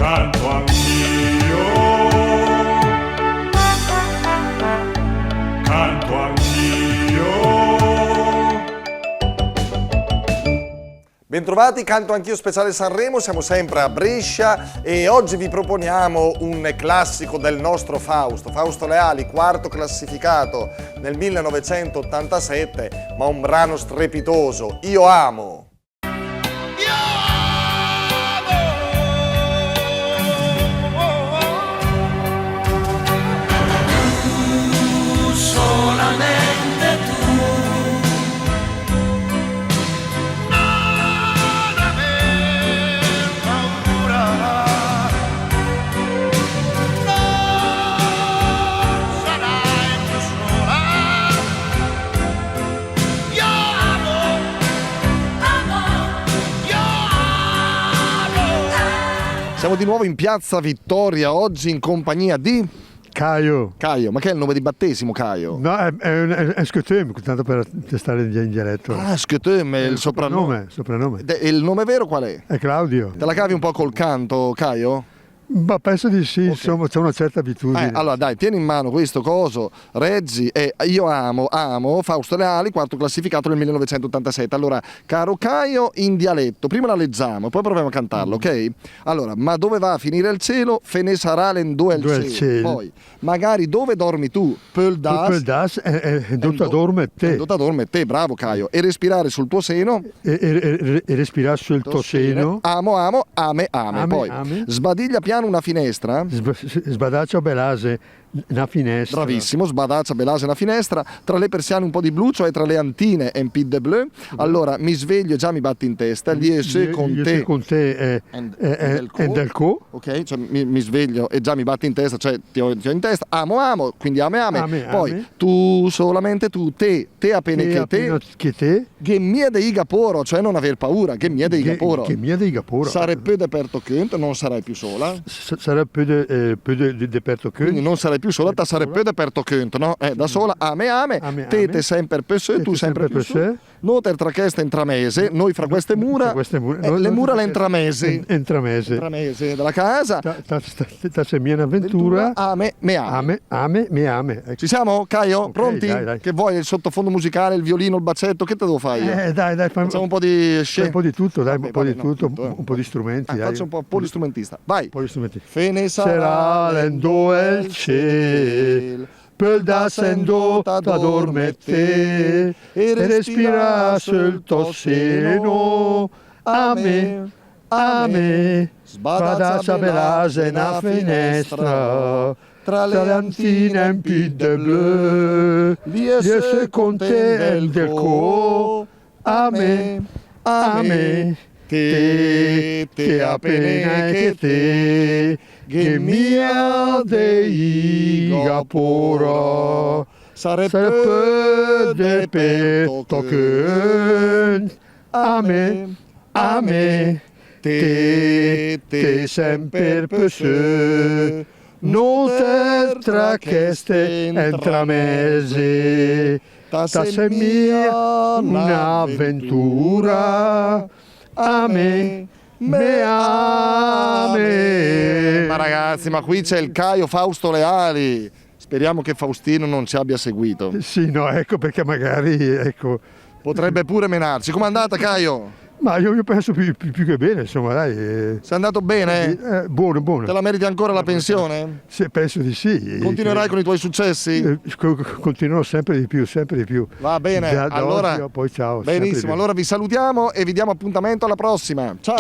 canto anch'io, canto anch'io. Bentrovati, canto anch'io speciale Sanremo, siamo sempre a Brescia e oggi vi proponiamo un classico del nostro Fausto, Fausto Leali, quarto classificato nel 1987, ma un brano strepitoso, Io amo. Siamo di nuovo in Piazza Vittoria, oggi in compagnia di Caio. Caio. Ma che è il nome di battesimo, Caio? No, è Scotem, tanto per stare in dialetto. Ah, Scotem è il soprannome. Soprannome. E il nome vero qual è? È Claudio. Te la cavi un po' col canto, Caio? Ma penso di sì, Ok. insomma, c'è una certa abitudine. Allora dai, tieni in mano questo coso, reggi e io amo Fausto Leali, quarto classificato nel 1987. Allora, caro Caio, in dialetto, prima la leggiamo, poi proviamo a cantarlo, ok? Allora, ma dove va a finire il cielo? Fe ne sarà l'endue il cielo. Poi, magari dove dormi tu? Pel Quel das è dotta dorme te. Dotta dorme te, bravo Caio. E respirare sul tuo seno? E respirare sul tuo seno. Amo, ame. Poi, ame. sbadiglia piano una finestra? Sbadaccia belase una finestra. Bravissimo, sbadaccia belase una finestra, tra le persiane un po' di blu, cioè tra le antine un po' de bleu. Allora mi sveglio e già mi batti in testa, liese con te è del co. ok, cioè mi sveglio e già mi batti in testa, cioè ti ho in testa, amo, quindi ame. Poi tu, solamente tu, te appena che te, che mia de igaporo, cioè non aver paura, che mia de igaporo. Che mia de igaporo. Sarebbe de perto kunt, non sarai più sola. Sarebbe de perto Quindi non sarai più sola, ta sarebbe de perto kunt, no? Da sola, ame, te sempre per sé, tu sempre più su. Noter tra queste intramese, noi fra queste mura, le mura le intramesi della casa. Ta se mia avventura. Ame. Ecco. Ci siamo, Caio? Okay, Pronti? dai. Che vuoi il sottofondo musicale, il violino, il bacetto? Che te devo fare io? Dai, Facciamo un po' di un po' di tutto, dai, Vabbè, un po' di no, tutto, tutto, un po' di strumenti, dai. Faccio un po' polistrumentista. Vai. Un po' di strumenti. Fe ne Sarà l'endo il ciel, pel da sendo t'addormette e respira sul tuo seno. Ame. Sbadaccia belase una finestra, tra le antine un po' de bleu, liese con te il del co. Ame. Te appena che te, che mia de igapora, sarebbe de petto che. Ame. Te sempre per sé, non tra queste entramese, ta se mia un'avventura. Ame. Ma ragazzi, ma qui c'è il Caio Fausto Leali. Speriamo che Faustino non ci abbia seguito. Sì, no, ecco perché magari, ecco. Potrebbe pure menarci. Com'è andata, Caio? Ma io penso più che bene, insomma, dai. Sei andato bene? Buono. Te la meriti ancora la pensione? Sì, penso di sì. Continuerai con i tuoi successi? Continuerò sempre di più. Va bene, allora. Poi ciao. Benissimo, allora vi salutiamo e vi diamo appuntamento alla prossima. Ciao!